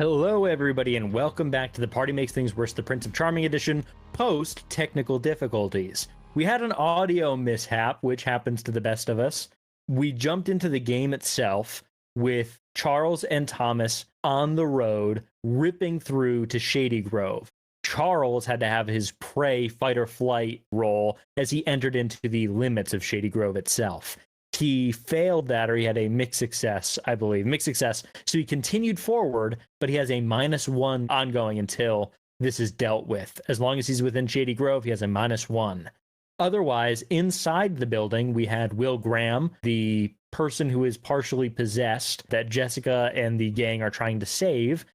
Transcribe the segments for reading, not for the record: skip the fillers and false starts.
Hello, everybody, and welcome back to the Party Makes Things Worse, the Prince of Charming edition, post-technical difficulties. We had an audio mishap, which happens to the best of us. We jumped into the game itself with Charles and Thomas on the road, ripping through to Shady Grove. Charles had to have his prey fight or flight roll as he entered into the limits of Shady Grove itself. He failed that, or he had a mixed success, I believe. Mixed success. So he continued forward, but he has a -1 ongoing until this is dealt with. As long as he's within Shady Grove, he has a -1. Otherwise, inside the building, we had Will Graham, the person who is partially possessed that Jessica and the gang are trying to save,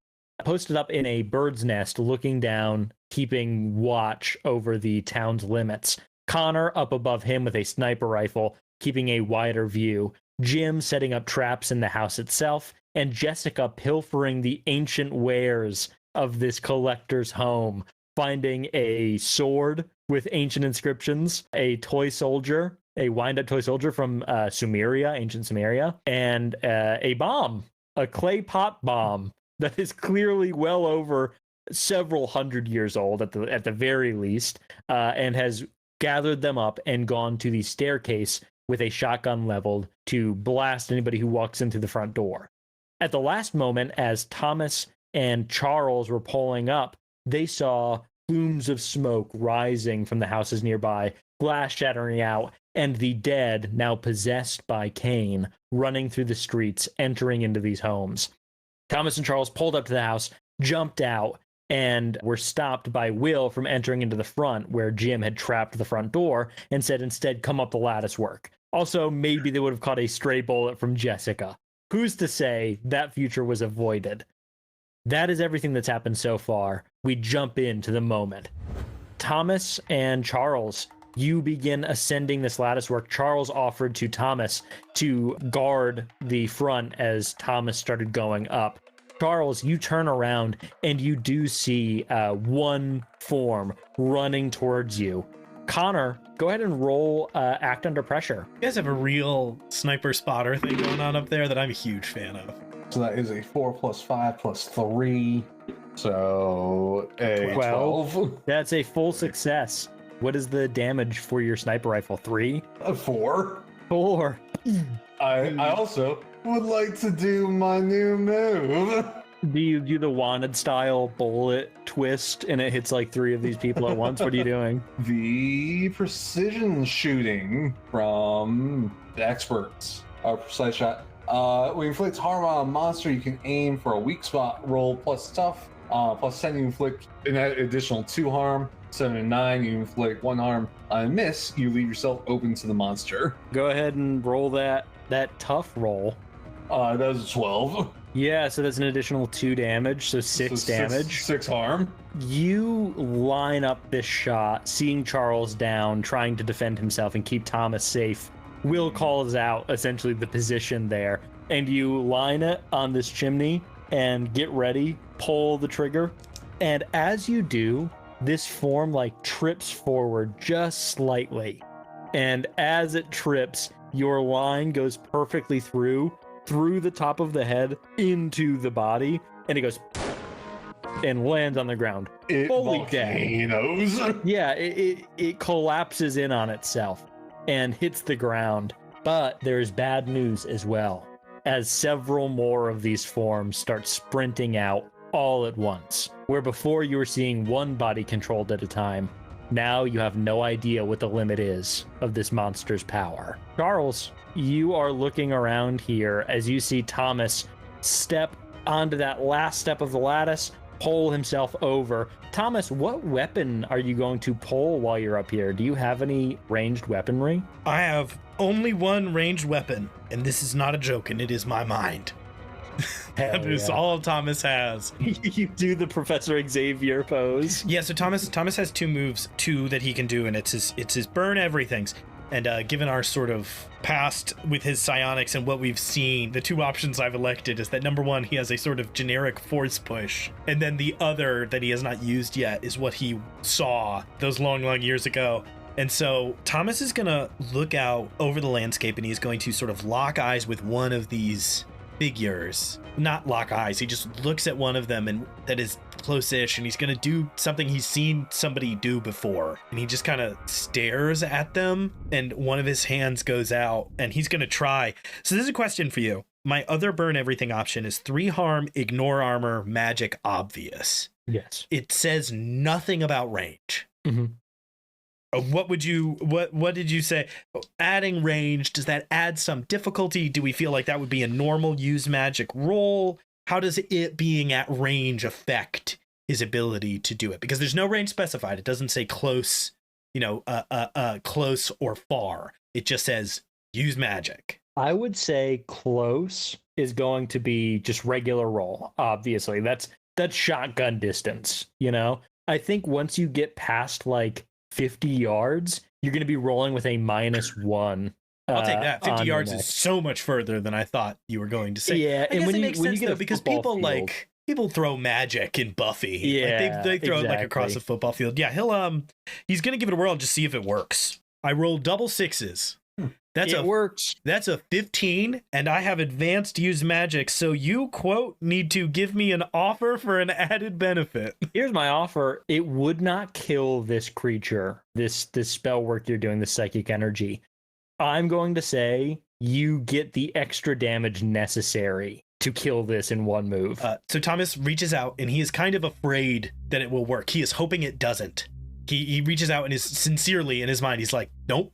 posted up in a bird's nest, looking down, keeping watch over the town's limits. Connor up above him with a sniper rifle, keeping a wider view, Jim setting up traps in the house itself, and Jessica pilfering the ancient wares of this collector's home, finding a sword with ancient inscriptions, a toy soldier, a wind-up toy soldier from Sumeria, ancient Sumeria, and a bomb, a clay pot bomb that is clearly well over several hundred years old at the very least, and has gathered them up and gone to the staircase with a shotgun leveled to blast anybody who walks into the front door. At the last moment, as Thomas and Charles were pulling up, they saw plumes of smoke rising from the houses nearby, glass shattering out, and the dead, now possessed by Cain, running through the streets, entering into these homes. Thomas and Charles pulled up to the house, jumped out, and were stopped by Will from entering into the front where Jim had trapped the front door and said instead, come up the lattice work. Also, maybe they would have caught a stray bullet from Jessica. Who's to say that future was avoided? That is everything that's happened so far. We jump into the moment. Thomas and Charles, you begin ascending this lattice work. Charles offered to Thomas to guard the front as Thomas started going up. Charles, you turn around and you do see one form running towards you. Connor, go ahead and roll Act Under Pressure. You guys have a real sniper spotter thing going on up there that I'm a huge fan of. So that is a 4 + 5 + 3. So a 12. That's a full success. What is the damage for your sniper rifle? 3? A 4. 4. I also would like to do my new move. Do you do the wanted style bullet twist and it hits like 3 of these people at once? What are you doing? The precision shooting from the experts. Precise shot. When you inflict harm on a monster, you can aim for a weak spot, roll plus tough, plus 10, you inflict an additional 2 harm. 7 and 9, you inflict 1 harm. On a miss, you leave yourself open to the monster. Go ahead and roll that tough roll. That was a 12. Yeah, so that's an additional 2 damage, so 6 damage. 6 harm. You line up this shot, seeing Charles down, trying to defend himself and keep Thomas safe. Will calls out essentially the position there, and you line it on this chimney and get ready, pull the trigger. And as you do, this form like trips forward just slightly. And as it trips, your line goes perfectly through the top of the head into the body, and it goes and lands on the ground. Fully dead. Yeah, it collapses in on itself and hits the ground. But there's bad news as well, as several more of these forms start sprinting out all at once. Where before you were seeing one body controlled at a time, now you have no idea what the limit is of this monster's power. Charles, you are looking around here as you see Thomas step onto that last step of the lattice, pull himself over. Thomas, what weapon are you going to pull while you're up here? Do you have any ranged weaponry? I have only one ranged weapon, and this is not a joke, and it is my mind. That is all Thomas has. You do the Professor Xavier pose. Yeah, so Thomas has 2 moves, 2 that he can do, and it's his burn everything's. And given our sort of past with his psionics and what we've seen, the 2 options I've elected is that number 1, he has a sort of generic force push, and then the other that he has not used yet is what he saw those long years ago. And so Thomas is gonna look out over the landscape, and he's going to sort of lock eyes with one of these figures, not lock eyes. He just looks at one of them and that is close-ish, and he's gonna do something he's seen somebody do before, and he just kind of stares at them, and one of his hands goes out and he's gonna try. So this is a question for you. My other burn everything option is 3 harm, ignore armor, magic obvious. Yes. It says nothing about range. Mm-hmm. What did you say? Adding range, does that add some difficulty? Do we feel like that would be a normal use magic roll? How does it being at range affect his ability to do it? Because there's no range specified. It doesn't say close, close or far. It just says use magic. I would say close is going to be just regular roll. Obviously, that's shotgun distance. I think once you get past like 50 yards, you're going to be rolling with a -1. I'll take that. 50 yards is so much further than I thought you were going to say. Yeah, I guess when it you makes sense get though, a because football people field, people throw magic in Buffy. Yeah, they throw it like across exactly. the football field. Yeah, he's gonna give it a whirl and just see if it works. I rolled double 6s. It works. That's a 15, and I have advanced use magic, so you, quote, need to give me an offer for an added benefit. Here's my offer. It would not kill this creature, this spell work you're doing, the psychic energy. I'm going to say you get the extra damage necessary to kill this in one move. So Thomas reaches out, and he is kind of afraid that it will work. He is hoping it doesn't. He reaches out and is sincerely in his mind, he's like, nope,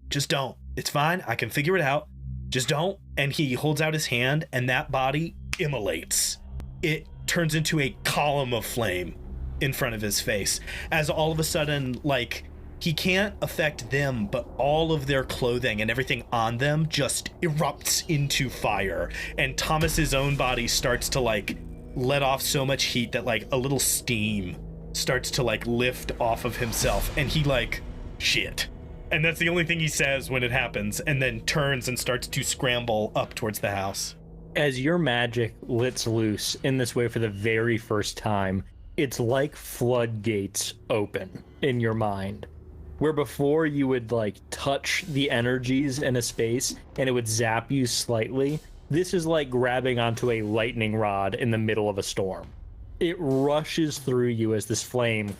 just don't. It's fine. I can figure it out. Just don't. And he holds out his hand, and that body immolates. It turns into a column of flame in front of his face, as all of a sudden, like, he can't affect them, but all of their clothing and everything on them just erupts into fire. And Thomas's own body starts to like let off so much heat that like a little steam starts to like lift off of himself, and he like, shit. And that's the only thing he says when it happens, and then turns and starts to scramble up towards the house. As your magic lets loose in this way for the very first time, it's like floodgates open in your mind. Where before you would like touch the energies in a space and it would zap you slightly, this is like grabbing onto a lightning rod in the middle of a storm. It rushes through you as this flame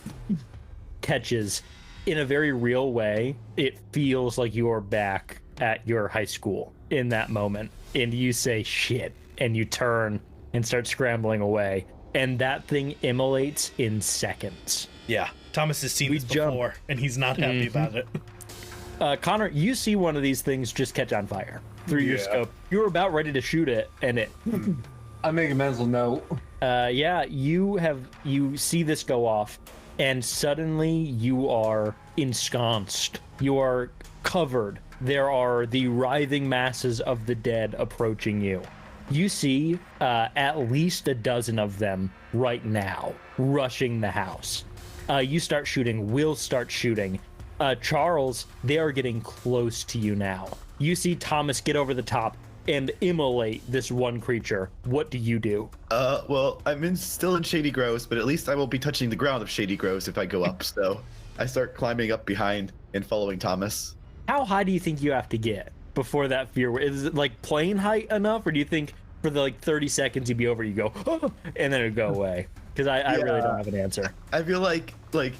catches. In a very real way, it feels like you are back at your high school in that moment. And you say, shit, and you turn and start scrambling away. And that thing immolates in seconds. Yeah, Thomas has seen this before, and he's not happy about it. Connor, you see one of these things just catch on fire through your scope. You're about ready to shoot it, and it... I make a mental note. You see this go off. And suddenly you are ensconced. You are covered. There are the writhing masses of the dead approaching you. You see at least a dozen of them right now rushing the house. You start shooting. Will start shooting. Charles, they are getting close to you now. You see Thomas get over the top and immolate this one creature. What do you do? Well, I'm still in Shady Groves, but at least I won't be touching the ground of Shady Groves if I go up. So I start climbing up behind and following Thomas. How high do you think you have to get before that fear? Is it like plane height enough, or do you think for the like 30 seconds you'd be over, you go, oh, and then it'd go away? Because I really don't have an answer. I feel like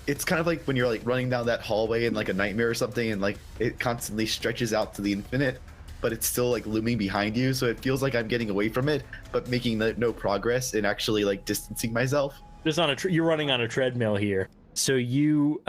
it's kind of like when you're like running down that hallway in like a nightmare or something, and like it constantly stretches out to the infinite, but it's still like looming behind you. So it feels like I'm getting away from it, but making no progress and actually like distancing myself. Just on you're running on a treadmill here. So you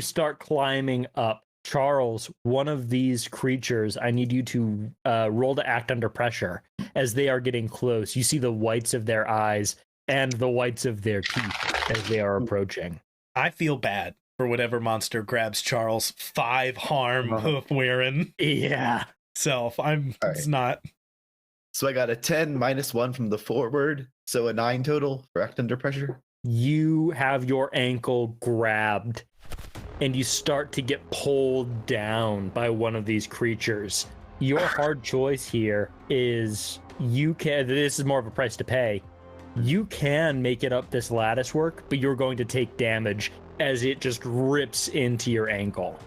start climbing up. Charles, one of these creatures, I need you to roll to act under pressure as they are getting close. You see the whites of their eyes and the whites of their teeth as they are approaching. I feel bad for whatever monster grabs Charles. 5 harm hoof wearing. Yeah. Self. It's not. So I got a 10 -1 from the forward, so a 9 total for act under pressure. You have your ankle grabbed and you start to get pulled down by one of these creatures. Your hard choice here is this is more of a price to pay. You can make it up this lattice work, but you're going to take damage as it just rips into your ankle.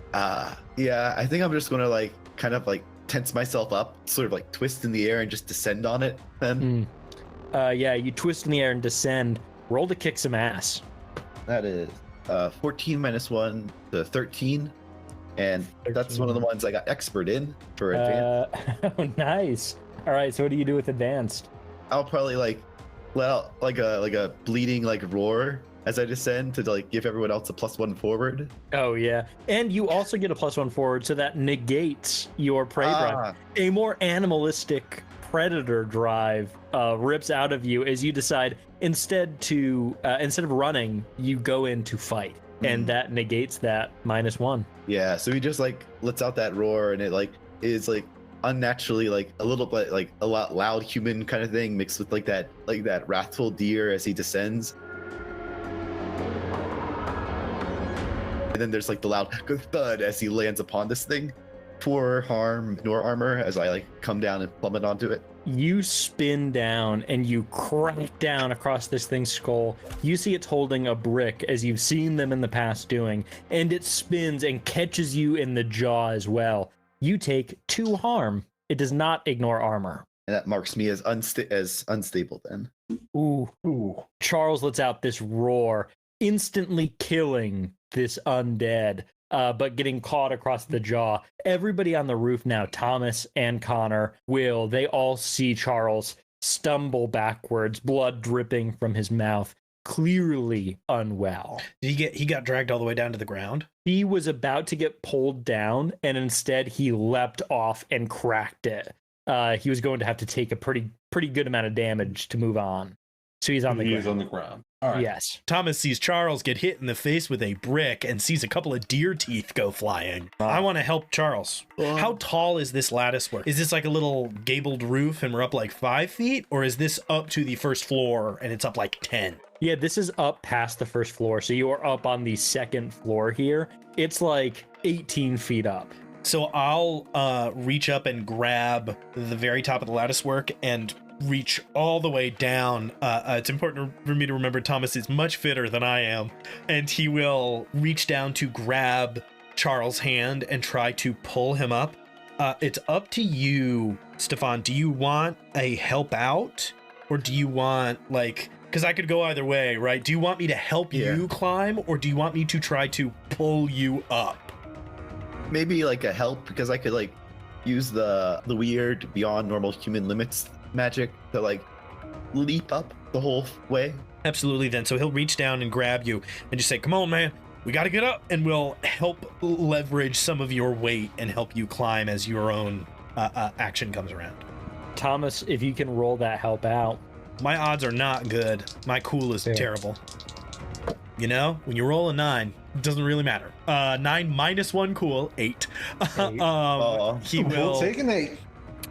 Yeah, I think I'm just gonna like kind of like tense myself up, sort of like twist in the air and just descend on it then. Yeah, you twist in the air and descend. Roll to kick some ass. That is 14 minus 1 to 13. And that's one of the ones I got expert in for advanced. Oh, nice. All right, so what do you do with advanced? I'll probably like let out like a bleeding like roar as I descend to like give everyone else a +1 forward. Oh yeah, and you also get a +1 forward, so that negates your prey drive. A more animalistic predator drive rips out of you as you decide instead of running, you go in to fight, and that negates that -1. Yeah, so he just like lets out that roar, and it like is like unnaturally like a little bit like a lot loud human kind of thing mixed with like that wrathful deer as he descends. And then there's like the loud thud as he lands upon this thing. 4 harm nor armor as I like come down and plummet onto it. You spin down and you crack down across this thing's skull. You see it's holding a brick, as you've seen them in the past doing, and it spins and catches you in the jaw as well. You take 2 harm. It does not ignore armor. And that marks me as unstable then. Ooh. Charles lets out this roar, instantly killing this undead, but getting caught across the jaw. Everybody on the roof now, Thomas and Connor, they all see Charles stumble backwards, blood dripping from his mouth, clearly unwell. He got dragged all the way down to the ground? He was about to get pulled down, and instead he leapt off and cracked it. He was going to have to take a pretty good amount of damage to move on. So he's on the ground. He's on the ground. All right. Yes. Thomas sees Charles get hit in the face with a brick and sees a couple of deer teeth go flying. I want to help Charles. How tall is this lattice work? Is this like a little gabled roof and we're up like 5 feet? Or is this up to the first floor and it's up like 10? Yeah, this is up past the first floor. So you are up on the second floor here. It's like 18 feet up. So I'll reach up and grab the very top of the lattice work and reach all the way down. It's important for me to remember Thomas is much fitter than I am, and he will reach down to grab Charles' hand and try to pull him up. It's up to you, Stefan. Do you want a help out, or do you want like, because I could go either way, right? Do you want me to help you climb, or do you want me to try to pull you up? Maybe like a help, because I could like use the weird beyond normal human limits magic to like leap up the whole way. Absolutely. Then so he'll reach down and grab you and just say, come on, man, we got to get up, and we'll help leverage some of your weight and help you climb as your own action comes around. Thomas, if you can roll that help out. My odds are not good. My cool is terrible. You know, when you roll a 9, it doesn't really matter. 9 minus 1 cool, 8. He will take an 8.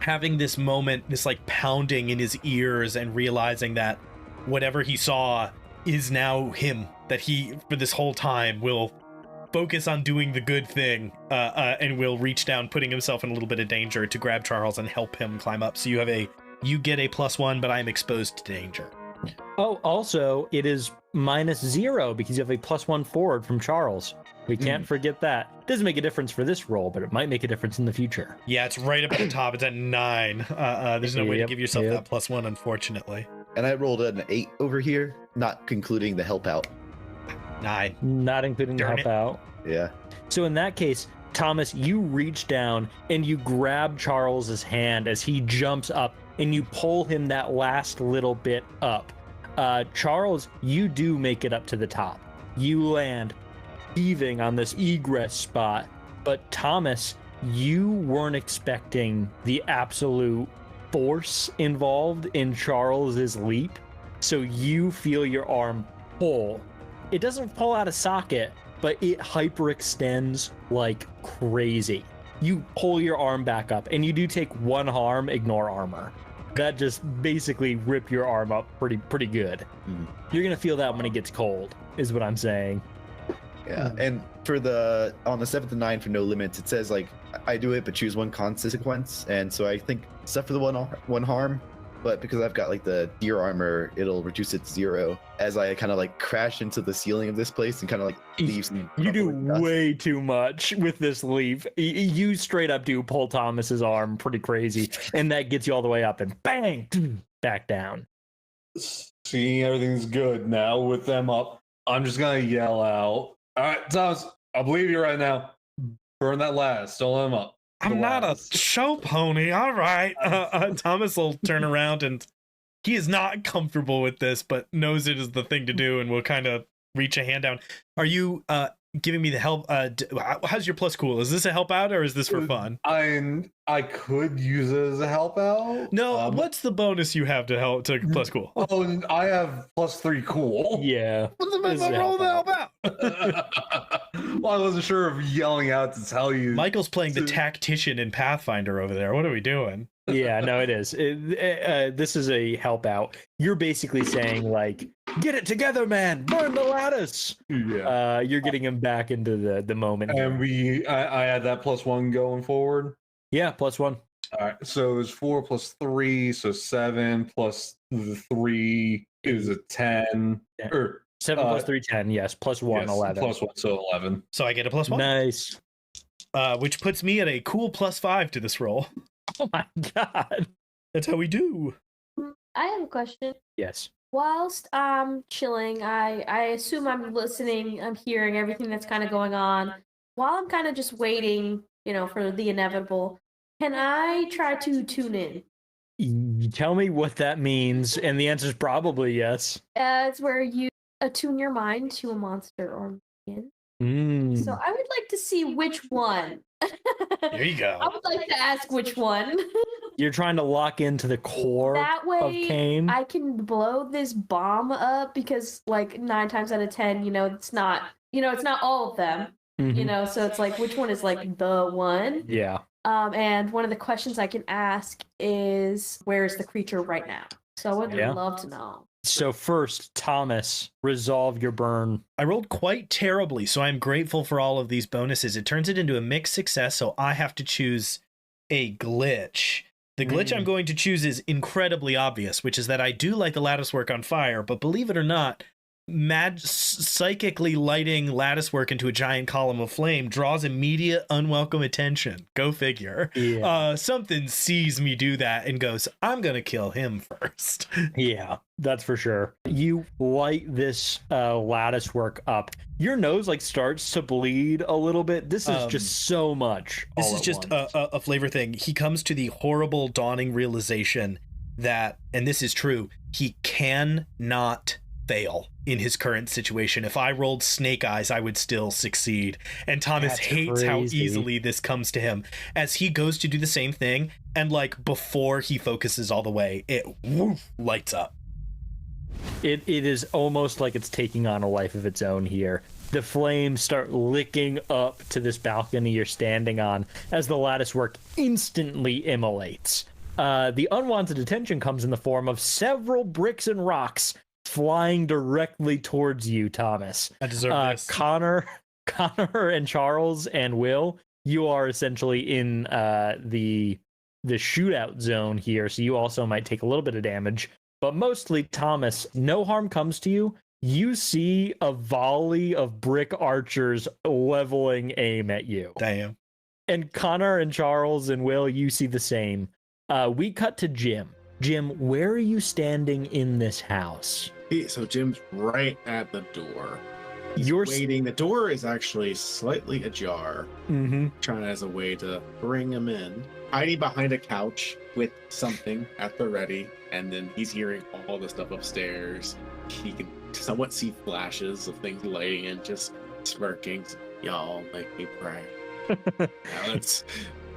Having this moment, this like pounding in his ears, and realizing that whatever he saw is now him, that he for this whole time will focus on doing the good thing, and will reach down, putting himself in a little bit of danger, to grab Charles and help him climb up. So you get a +1, but I am exposed to danger. Oh, also it is -0 because you have a +1 forward from Charles. We can't forget that. Doesn't make a difference for this roll, but it might make a difference in the future. Yeah, it's right up at the top. It's at 9. There's no way to give yourself that +1, unfortunately. And I rolled an 8 over here, not including the help out. 9. Not including the help out. Yeah. So in that case, Thomas, you reach down and you grab Charles's hand as he jumps up, and you pull him that last little bit up. Charles, you do make it up to the top. You land heaving on this egress spot, but Thomas, you weren't expecting the absolute force involved in Charles's leap, so you feel your arm pull. It doesn't pull out of socket, but it hyperextends like crazy. You pull your arm back up, and you do take 1 harm, ignore armor. That just basically rip your arm up pretty good. You're gonna feel that when it gets cold, is what I'm saying. Yeah, and for on the 7th and 9 for no limits, it says like I do it but choose 1 consequence, and so I think except for the one harm, but because I've got like the deer armor, it'll reduce it to 0 as I kind of like crash into the ceiling of this place and kind of like leave some You do crumbling dust. way too much with this leap. You straight up do pull Thomas's arm pretty crazy, and that gets you all the way up and bang, back down. Seeing everything's good now with them up, I'm just gonna yell out, all right, Thomas, I believe you right now. Burn that lattice. Don't let him up. I'm not a show pony. All right. Thomas will turn around, and he is not comfortable with this, but knows it is the thing to do, and will kind of reach a hand down. Are you giving me the help? How's your plus cool? Is this a help out, or is this for fun? I could use it as a help out. No. What's the bonus you have to help to plus cool? Oh, and I have +3 cool. Yeah. What's the roll to help out? Well, I wasn't sure if yelling out to tell you. Michael's playing the tactician in Pathfinder over there. What are we doing? Yeah, no, it is. This is a help out. You're basically saying, like, get it together, man. Burn the lattice. Yeah. You're getting him back into the moment. And I had that +1 going forward. Yeah, +1. All right, so it's 4 + 3, so 7 plus the 3 is a 10. Or 7 plus 3, 10. Yes, +1, yes, 11. +1, so 11. So I get a +1. Nice. Which puts me at a cool +5 to this roll. Oh my god. That's how we do. I have a question. Yes. Whilst I'm chilling, I assume I'm listening, I'm hearing everything that's kind of going on. While I'm kind of just waiting, for the inevitable, can I try to tune in? You tell me what that means, and the answer is probably yes. It's where you attune your mind to a monster or minion. So I would like to see which one. There you go. I would like to ask which one. You're trying to lock into the core That way, of Cain. I can blow this bomb up because, like, 9 times out of 10, it's not all of them. Mhm. So it's like, which one is like the one? Yeah. And one of the questions I can ask is, where is the creature right now? So I would love to know. So first, Thomas, resolve your burn. I rolled quite terribly, so I'm grateful for all of these bonuses. It turns it into a mixed success, so I have to choose a glitch. The glitch I'm going to choose is incredibly obvious, which is that I do light the lattice work on fire, but believe it or not, psychically lighting lattice work into a giant column of flame draws immediate unwelcome attention. Go figure. Yeah. Something sees me do that and goes, I'm gonna kill him first. Yeah, that's for sure. You light this lattice work up. Your nose starts to bleed a little bit. This is just so much. This is just a flavor thing. He comes to the horrible dawning realization that, and this is true, he cannot fail in his current situation. If I rolled snake eyes, I would still succeed. And Thomas hates how easily this comes to him as he goes to do the same thing. And before he focuses all the way, it lights up. It is almost like it's taking on a life of its own here. The flames start licking up to this balcony you're standing on as the lattice work instantly immolates. The unwanted attention comes in the form of several bricks and rocks flying directly towards you, Thomas. I deserve this. Connor and Charles and Will, you are essentially in the shootout zone here, so you also might take a little bit of damage. But mostly, Thomas, no harm comes to you. You see a volley of brick archers leveling aim at you. Damn. And Connor and Charles and Will, you see the same. We cut to Jim. Jim, where are you standing in this house? So Jim's right at the door. You're waiting. The door is actually slightly ajar. Trying as a way to bring him in. Hiding behind a couch with something at the ready, and then he's hearing all the stuff upstairs. He can somewhat see flashes of things lighting and just smirking. Y'all make me pray. Now it's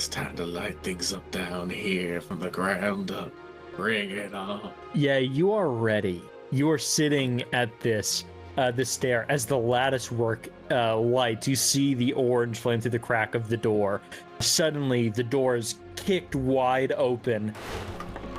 time to light things up down here from the ground up. Bring it on. Yeah, you are ready. You are sitting at this stair as the lattice work lights. You see the orange flame through the crack of the door. Suddenly, the door is kicked wide open,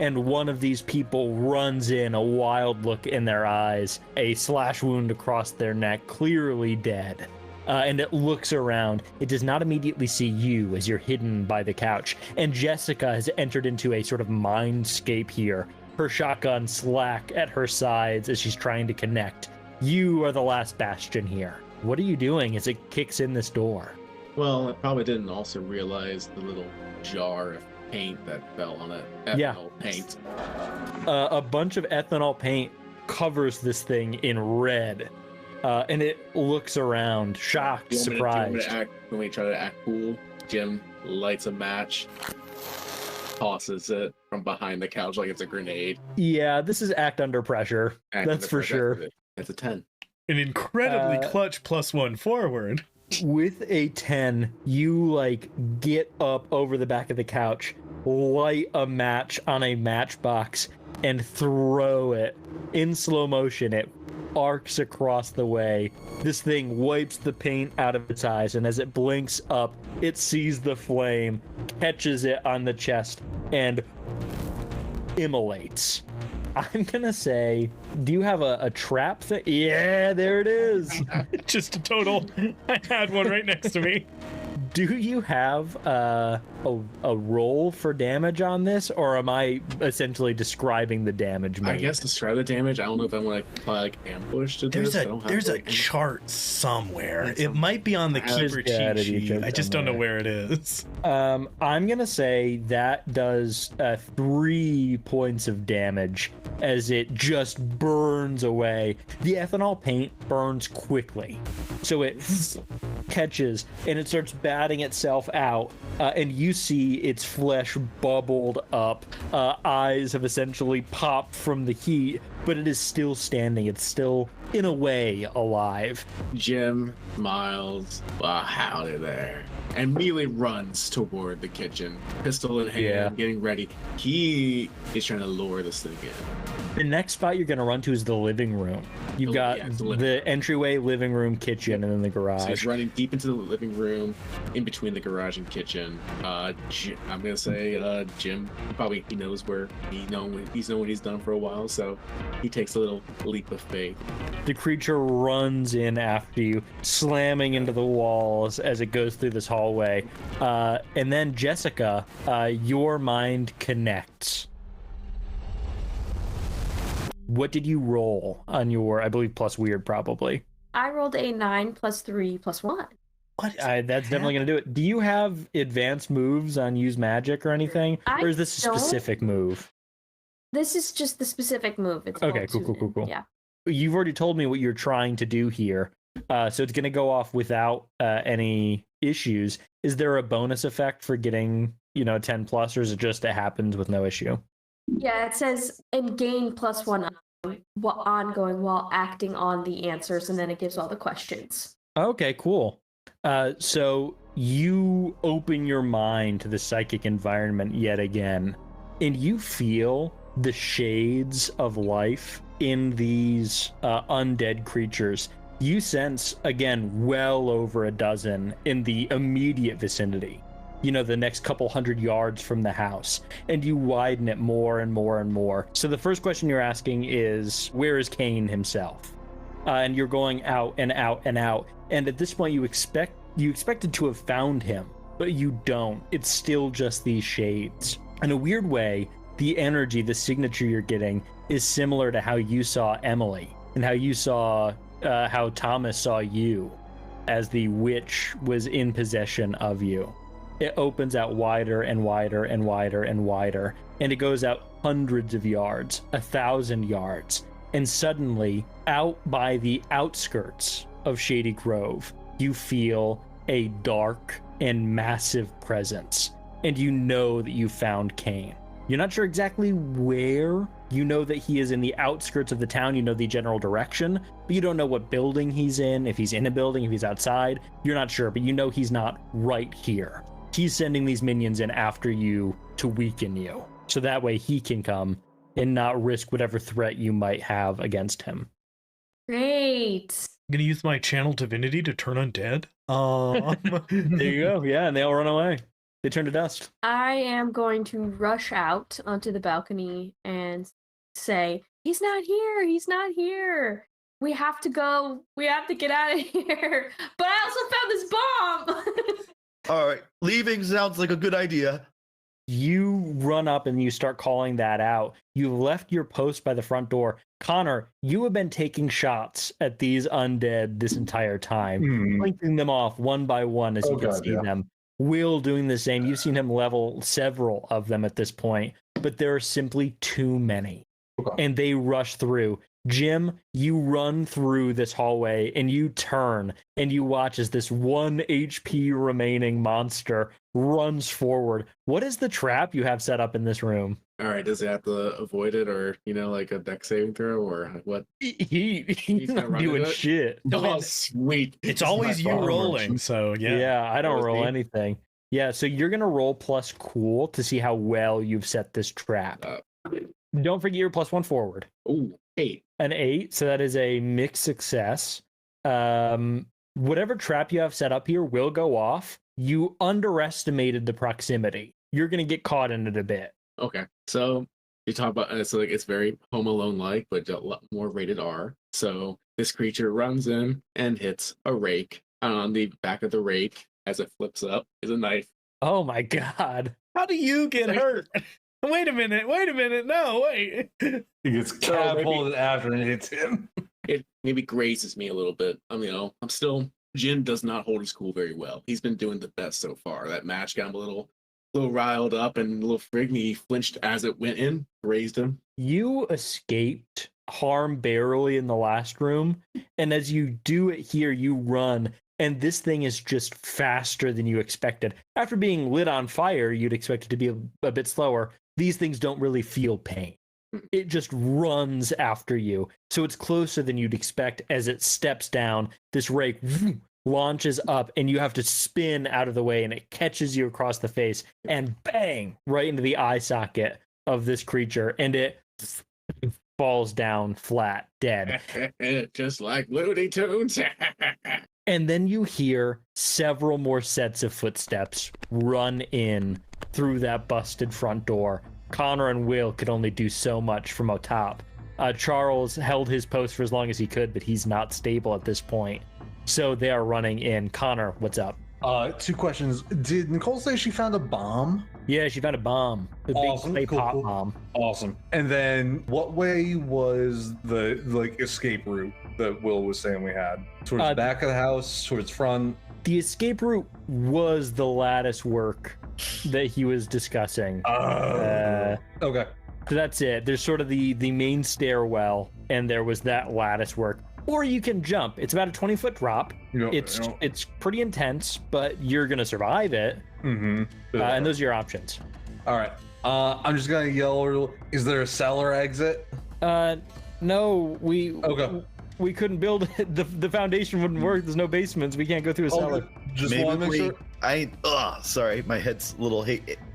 and one of these people runs in, a wild look in their eyes, a slash wound across their neck, clearly dead. And it looks around. It does not immediately see you as you're hidden by the couch. And Jessica has entered into a sort of mindscape here. her shotgun slack at her sides as she's trying to connect. You are the last bastion here. What are you doing as it kicks in this door? Well, I probably didn't also realize the little jar of paint that fell on it. Ethanol paint. A bunch of ethanol paint covers this thing in red, and it looks around, shocked, surprised. When we try to act cool, Jim lights a match, tosses it from behind the couch like it's a grenade. Yeah, this is act under pressure. That's for sure. That's a 10. An incredibly clutch +1 forward. With a 10, you like get up over the back of the couch, light a match on a matchbox, and throw it in slow motion. It arcs across the way. This thing wipes the paint out of its eyes, and as it blinks up, it sees the flame, catches it on the chest, and immolates. I'm gonna say, do you have a trap thing? Yeah, there it is. Just a total. I had one right next to me. Do you have a roll for damage on this, or am I essentially describing the damage made? I guess describe the damage. I don't know if I want to apply like ambush to this. There's a chart somewhere. It might be on the keeper cheat sheet. I just don't know where it is. I'm gonna say that does 3 points of damage as it just burns away. The ethanol paint burns quickly, so it catches and it starts batting itself out, and you see its flesh bubbled up. Eyes have essentially popped from the heat, but it is still standing. It's still, in a way, alive. Jim, Miles, howdy there, and immediately runs toward the kitchen, pistol in hand, getting ready. He is trying to lure this thing in. The next spot you're going to run to is the living room. You've got the entryway, living room, kitchen, and then the garage. So he's running deep into the living room, in between the garage and kitchen. I'm going to say Jim, he knows where he's known what he's done for a while, so he takes a little leap of faith. The creature runs in after you, slamming into the walls as it goes through this hallway. And then Jessica, your mind connects. What did you roll on your, I believe, plus weird, probably? I rolled a 9 + 3 + 1. That's definitely going to do it. Do you have advanced moves on use magic or anything? Or is this a specific move? This is just the specific move. It's okay, cool. Yeah. You've already told me what you're trying to do here. So it's going to go off without any issues. Is there a bonus effect for getting, 10+, or is it just it happens with no issue? Yeah, it says and gain +1 ongoing while acting on the answers, and then it gives all the questions. Okay, cool. So you open your mind to the psychic environment yet again, and you feel the shades of life in these undead creatures. You sense, again, well over a dozen in the immediate vicinity. The next couple 100 yards from the house, and you widen it more and more and more. So the first question you're asking is, where is Cain himself? And you're going out and out and out. And at this point, you expected to have found him, but you don't. It's still just these shades. In a weird way, the energy, the signature you're getting is similar to how you saw Emily and how you saw how Thomas saw you as the witch was in possession of you. It opens out wider and wider and wider and wider, and it goes out hundreds of yards, 1,000 yards. And suddenly, out by the outskirts of Shady Grove, you feel a dark and massive presence, and you know that you found Cain. You're not sure exactly where. You know that he is in the outskirts of the town. You know the general direction, but you don't know what building he's in, if he's in a building, if he's outside. You're not sure, but you know he's not right here. He's sending these minions in after you to weaken you, so that way he can come and not risk whatever threat you might have against him. Great. I'm gonna use my channel divinity to turn undead. There you go. Yeah, and they all run away. They turn to dust. I am going to rush out onto the balcony and say, he's not here. He's not here. We have to go. We have to get out of here. But I also found this bomb. All right, leaving sounds like a good idea. You run up and you start calling that out. You've left your post by the front door. Connor, you have been taking shots at these undead this entire time, blinking them off one by one as you can see them. Will doing the same. You've seen him level several of them at this point, but there are simply too many. And they rush through. Jim, you run through this hallway and you turn and you watch as this 1 HP remaining monster runs forward. What is the trap you have set up in this room? All right, does it have to avoid it, or like a dex saving throw, or what? He's not doing shit. Oh, sweet! It's always you rolling, so yeah. Yeah, I don't roll anything. Yeah, so you're gonna roll plus cool to see how well you've set this trap. Don't forget your +1 forward. Ooh, 8. An 8, so that is a mixed success. Whatever trap you have set up here will go off. You underestimated the proximity. You're gonna get caught in it a bit. Okay, so you talk about it's very Home Alone like, but a lot more rated R. So this creature runs in and hits a rake. On the back of the rake, as it flips up, is a knife. Oh my god! How do you get hurt? Wait a minute! No, wait. He gets catapulted after and hits him. It maybe grazes me a little bit. I'm still. Jin does not hold his cool very well. He's been doing the best so far. That match got him a little riled up and a little frigged. He flinched as it went in, grazed him. You escaped harm barely in the last room, and as you do it here, you run, and this thing is just faster than you expected. After being lit on fire, you'd expect it to be a bit slower. These things don't really feel pain. It just runs after you. So it's closer than you'd expect. As it steps down, this rake launches up and you have to spin out of the way, and it catches you across the face and bang right into the eye socket of this creature, and it falls down flat, dead. Just like Looney Tunes. And then you hear several more sets of footsteps run in through that busted front door. Connor and Will could only do so much from atop. Charles held his post for as long as he could, but he's not stable at this point. So they are running in. Connor, what's up? 2 questions. Did Nicole say she found a bomb? Yeah, she found a bomb. A Awesome. big Cool, pop cool. bomb. Awesome. And then what way was the escape route that Will was saying we had? Towards the back of the house, towards front? The escape route was the lattice work that he was discussing. Okay. So that's it. There's sort of the main stairwell, and there was that lattice work. Or you can jump. It's about a 20-foot drop. It's pretty intense, but you're gonna survive it. Mm-hmm. And those are your options. All right. I'm just gonna yell. Is there a cellar exit? No, we couldn't build it. The foundation wouldn't work. There's no basements. We can't go through a cellar. Just Maybe want to make sure. Sorry, my head's a little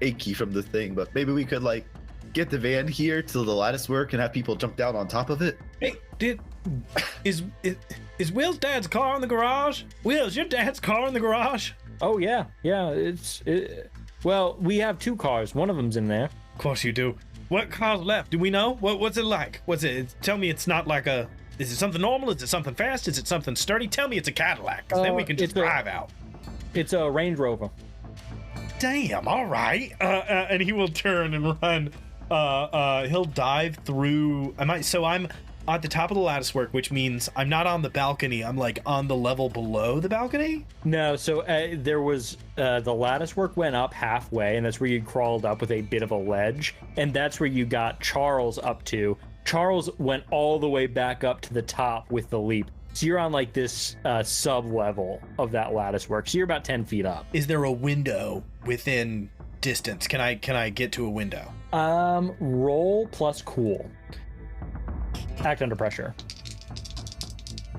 achy from the thing, but maybe we could get the van here till the lattice work and have people jump down on top of it. Hey, is Will's dad's car in the garage? Will, is your dad's car in the garage? Oh yeah. Well, we have 2 cars. One of them's in there. Of course you do. What car's left? Do we know? What's it like? What's it? Tell me it's not like a... Is it something normal? Is it something fast? Is it something sturdy? Tell me it's a Cadillac, because then we can just drive out. It's a Range Rover. Damn, all right. And he will turn and run. He'll dive through... I'm at the top of the lattice work, which means I'm not on the balcony. I'm on the level below the balcony. No, so there was the lattice work went up halfway, and that's where you crawled up with a bit of a ledge, and that's where you got Charles up to. Charles went all the way back up to the top with the leap. So you're on this sub level of that lattice work. So you're about 10 feet up. Is there a window within distance? Can I get to a window? Roll plus cool. Act under pressure.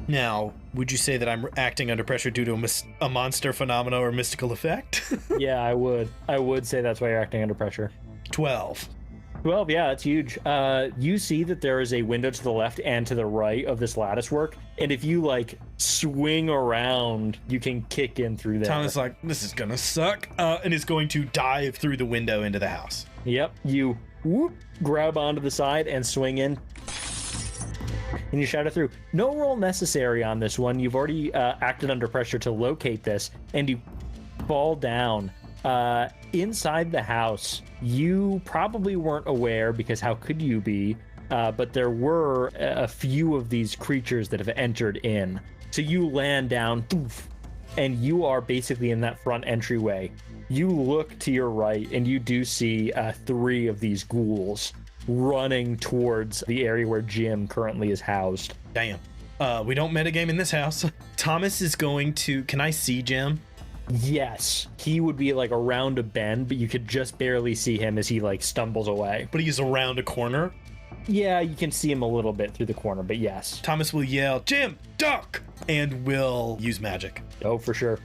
Now, would you say that I'm acting under pressure due to a monster phenomena or mystical effect? Yeah, I would say that's why you're acting under pressure. 12. 12, yeah, that's huge. You see that there is a window to the left and to the right of this lattice work, and if you swing around, you can kick in through there. Thomas this is gonna suck, and is going to dive through the window into the house. Yep, you grab onto the side and swing in, and you shatter through. No roll necessary on this one. You've already acted under pressure to locate this, and you fall down. Inside the house, you probably weren't aware, because how could you be? But there were a few of these creatures that have entered in. So you land down, poof, and you are basically in that front entryway. You look to your right, and you do see 3 of these ghouls running towards the area where Jim currently is housed. Damn. We don't metagame in this house. Thomas is going to... Can I see Jim? Yes, he would be like around a bend, but you could just barely see him as he like stumbles away. But he's around a corner. Yeah, you can see him a little bit through the corner, but yes. Thomas will yell, Jim, duck! And will use magic. Oh, for sure.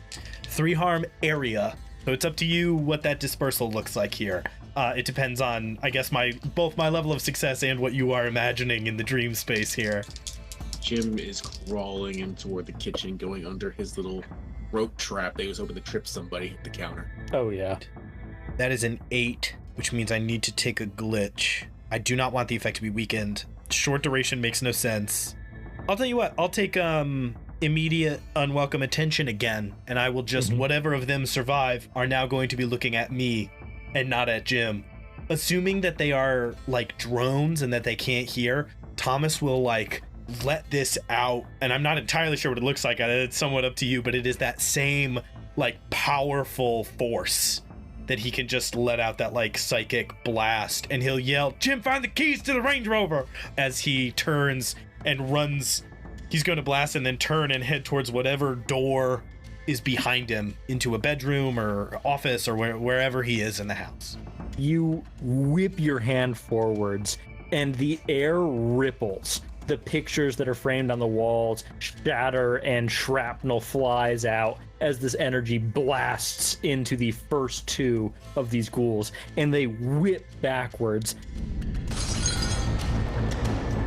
3 harm area. So it's up to you what that dispersal looks like here. It depends on, I guess, both my level of success and what you are imagining in the dream space here. Jim is crawling in toward the kitchen, going under his little rope trap that he was hoping to trip somebody at the counter. Oh, yeah. That is an 8, which means I need to take a glitch. I do not want the effect to be weakened. Short duration makes no sense. I'll tell you what, I'll take immediate unwelcome attention again, and I will just, whatever of them survive are now going to be looking at me and not at Jim. Assuming that they are like drones and that they can't hear, Thomas will like let this out, and I'm not entirely sure what it looks like. It's somewhat up to you, but it is that same like powerful force that he can just let out that like psychic blast, and he'll yell, Jim, find the keys to the Range Rover, as he turns and runs. He's going to blast and then turn and head towards whatever door is behind him, into a bedroom or office or wherever he is in the house. You whip your hand forwards and the air ripples. The pictures that are framed on the walls shatter and shrapnel flies out as this energy blasts into the first 2 of these ghouls, and they whip backwards.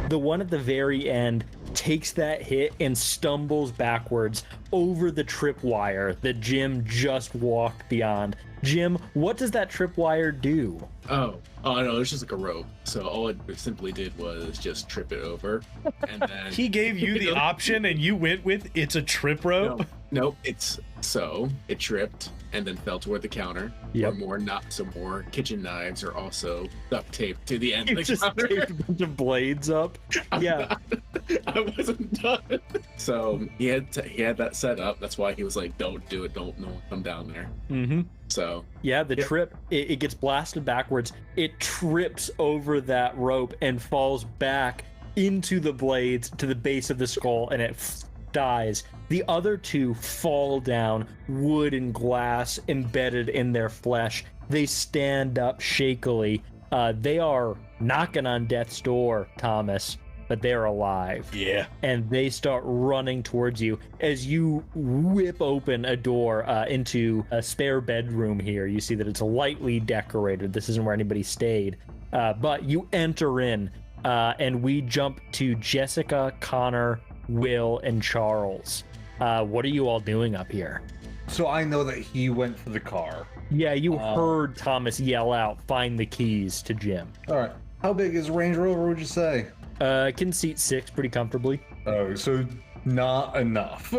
The one at the very end takes that hit and stumbles backwards over the tripwire that Jim just walked beyond. Jim, what does that tripwire do? Oh no, it's just like a rope. So all it simply did was just trip it over, and then He gave you the option and you went with it's a trip rope? No, it tripped and then fell toward the counter. Yep. Some more kitchen knives are also duct taped to the end You of the just counter. taped a bunch of blades up. Yeah. I wasn't done. So he had that set up. That's why he was like, "Don't do it. Don't no one come down there." Mm-hmm. So yeah, the trip, it gets blasted backwards. It trips over that rope and falls back into the blades to the base of the skull, and it dies. The other 2 fall down, wood and glass embedded in their flesh. They stand up shakily. They are knocking on death's door, Thomas, but they're alive. Yeah. And they start running towards you as you whip open a door into a spare bedroom here. You see that it's lightly decorated. This isn't where anybody stayed. But you enter in, and we jump to Jessica, Connor, Will, and Charles. What are you all doing up here? So I know that he went for the car. Yeah, you heard Thomas yell out, find the keys to Jim. All right. How big is Range Rover, would you say? Can seat 6 pretty comfortably. Oh, so not enough.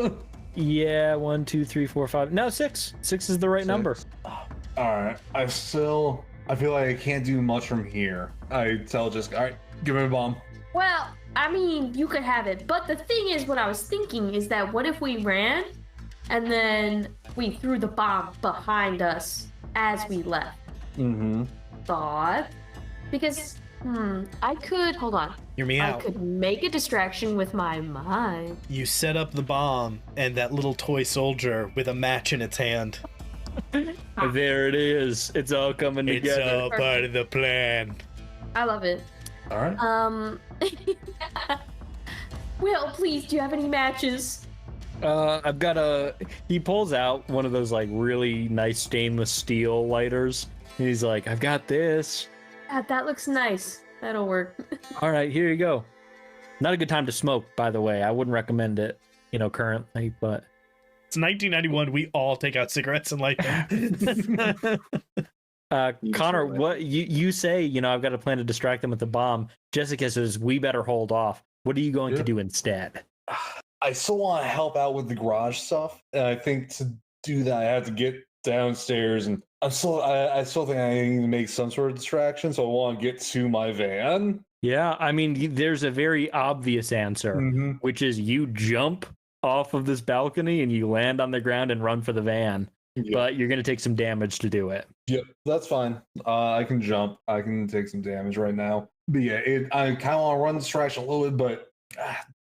Yeah, 1, 2, 3, 4, 5. No, 6. 6 is the right number. All right. I feel like I can't do much from here. I tell Jessica, all right, give me a bomb. Well, I mean, you could have it, but the thing is, what I was thinking is that what if we ran and then we threw the bomb behind us as we left? Mm-hmm. Thought? Because, I could, hold on. Hear me I out. could make a distraction with my mind. You set up the bomb and that little toy soldier with a match in its hand. There it is. It's all coming It's together. all part of the plan. I love it. All right. Will, please, do you have any matches? I've got he pulls out one of those like really nice stainless steel lighters. And he's like, I've got this. That looks nice. That'll work. All right, here you go. Not a good time to smoke, by the way. I wouldn't recommend it, currently, but It's 1991. We all take out cigarettes and light them. Connor, what you say, I've got a plan to distract them with the bomb. Jessica says, we better hold off. What are you going to do instead? I still want to help out with the garage stuff. And I think to do that, I have to get downstairs, and I still think I need to make some sort of distraction, so I want to get to my van. Yeah, I mean, there's a very obvious answer, Mhm. which is you jump off of this balcony and you land on the ground and run for the van. Yep. But you're going to take some damage to do it. Yep, that's fine. I can jump. I can take some damage right now. But yeah, I kind of want to run distraction a little bit, but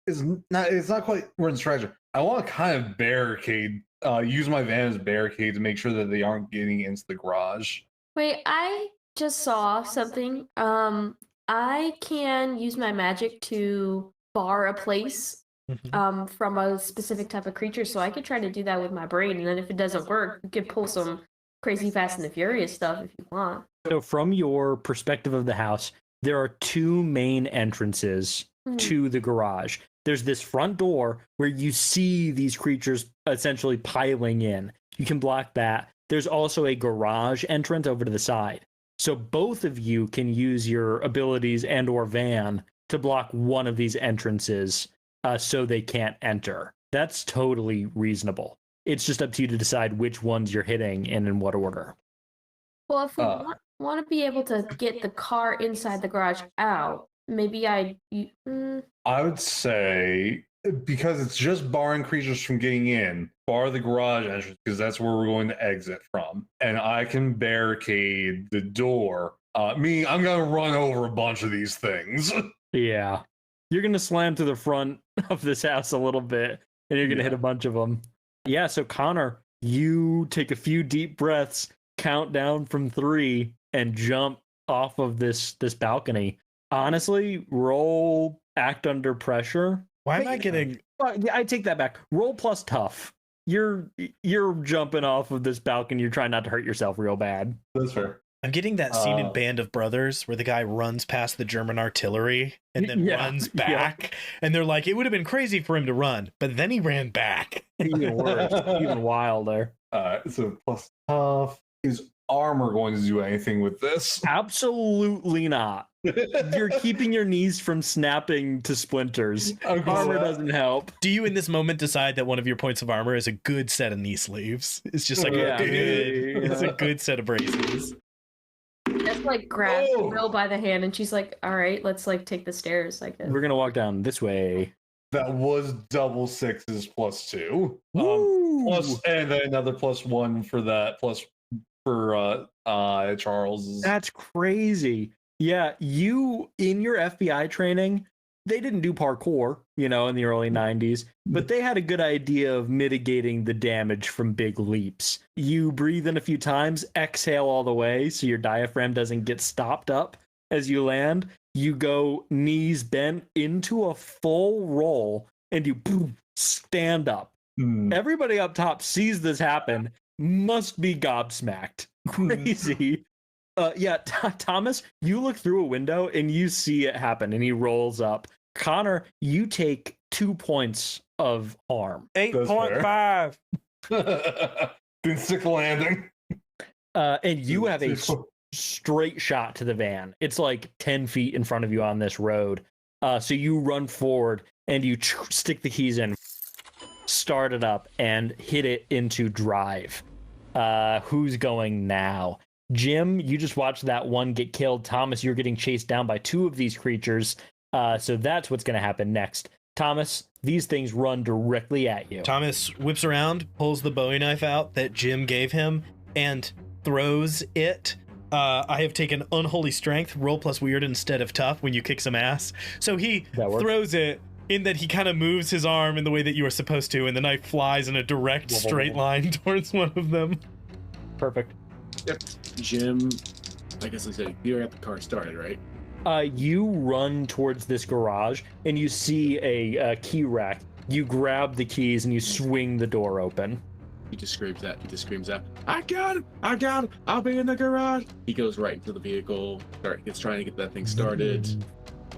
it's not quite run distraction. I want to kind of barricade, use my van as barricade to make sure that they aren't getting into the garage. Wait, I just saw something. I can use my magic to bar a place from a specific type of creature, so I could try to do that with my brain, and then if it doesn't work, you could pull some crazy Fast and the Furious stuff if you want. So from your perspective of the house, there are two main entrances to the garage. There's this front door where you see these creatures essentially piling in. You can block that. There's also a garage entrance over to the side. So both of you can use your abilities and or van to block one of these entrances so they can't enter. That's totally reasonable. It's just up to you to decide which ones you're hitting and in what order. Well, if we want to be able to get the car inside the garage out, maybe I would say, because it's just barring creatures from getting in, bar the garage entrance, because that's where we're going to exit from. And I can barricade the door. Meaning I'm going to run over a bunch of these things. Yeah. You're going to slam to the front of this house a little bit, and you're going to hit a bunch of them. Yeah, so Connor, you take a few deep breaths, count down from 3, and jump off of this balcony. Honestly, roll act under pressure. Why am I getting... I take that back. Roll plus tough. You're jumping off of this balcony. You're trying not to hurt yourself real bad. That's fair. I'm getting that scene in Band of Brothers where the guy runs past the German artillery and then runs back. And they're like, it would have been crazy for him to run, but then he ran back. Even worse. Even wilder. So plus tough. Is armor going to do anything with this? Absolutely not. You're keeping your knees from snapping to splinters. Armor doesn't help. Do you in this moment decide that one of your points of armor is a good set of knee sleeves? It's just like it's a good set of braces. Just like grabs Will by the hand, and she's like, "All right, let's like take the stairs." Like we're gonna walk down this way. That was double 6s plus 2. Plus, and then another +1 for that. Plus for Charles. That's crazy. Yeah, you in your FBI training, they didn't do parkour, in the early 90s, but they had a good idea of mitigating the damage from big leaps. You breathe in a few times, exhale all the way so your diaphragm doesn't get stopped up as you land. You go knees bent into a full roll and you stand up. Everybody up top sees this happen, must be gobsmacked. Crazy. Thomas, you look through a window and you see it happen and he rolls up. Connor, you take 2 points of harm. 8.5. Didn't stick the landing. And you have a straight shot to the van. It's like 10 feet in front of you on this road. So you run forward and you stick the keys in, start it up, and hit it into drive. Who's going now? Jim, you just watched that one get killed. Thomas, you're getting chased down by 2 of these creatures. So that's what's going to happen next. Thomas, these things run directly at you. Thomas whips around, pulls the Bowie knife out that Jim gave him, and throws it. I have taken Unholy Strength, roll plus weird instead of tough when you kick some ass. So he throws it in that he kind of moves his arm in the way that you are supposed to, and the knife flies in a direct straight line towards one of them. Perfect. Yep. Jim, I guess I said, you got the car started, right? You run towards this garage and you see a key rack. You grab the keys and you swing the door open. He just screams out, I got him, I'll be in the garage. He goes right into the vehicle, gets trying to get that thing started.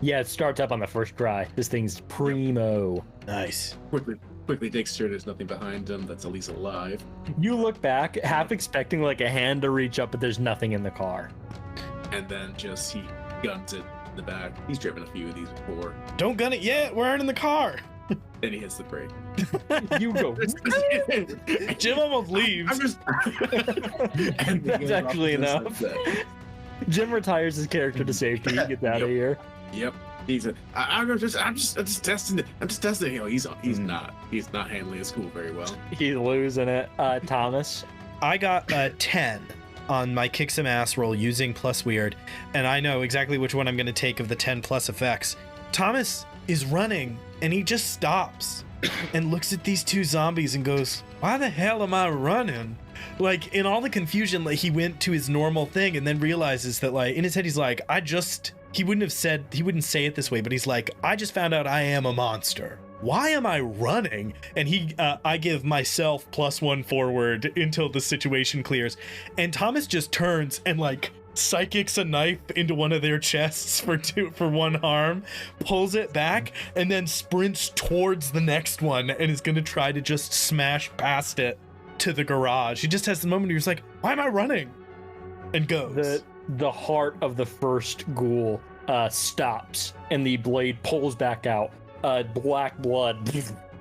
Yeah, it starts up on the first try. This thing's primo. Nice. Quickly takes sure there's nothing behind him that's at least alive. You look back, half expecting like a hand to reach up, but there's nothing in the car. And then he guns it in the back. He's driven a few of these before. Don't gun it yet. We aren't in the car. Then he hits the brake. You go. Jim almost leaves. I'm just. That's actually enough. Jim retires his character to safety. He gets out of here. Yep. I'm just testing it. I'm just testing. You know, he's not handling his school very well. He's losing it. Thomas. I got a 10 on my kick some ass roll using plus weird, and I know exactly which one I'm going to take of the 10 plus effects. Thomas is running, and he just stops and looks at these two zombies and goes, "Why the hell am I running?" Like, in all the confusion, like, he went to his normal thing and then realizes that, like, in his head, he's like, he wouldn't say it this way, but he's like, I just found out I am a monster. Why am I running? And I give myself +1 forward until the situation clears. And Thomas just turns and, like, psychics a knife into one of their chests for one harm, pulls it back, and then sprints towards the next one and is gonna try to just smash past it to the garage. He just has the moment where he's like, why am I running? And goes. The heart of the first ghoul stops, and the blade pulls back out. Black blood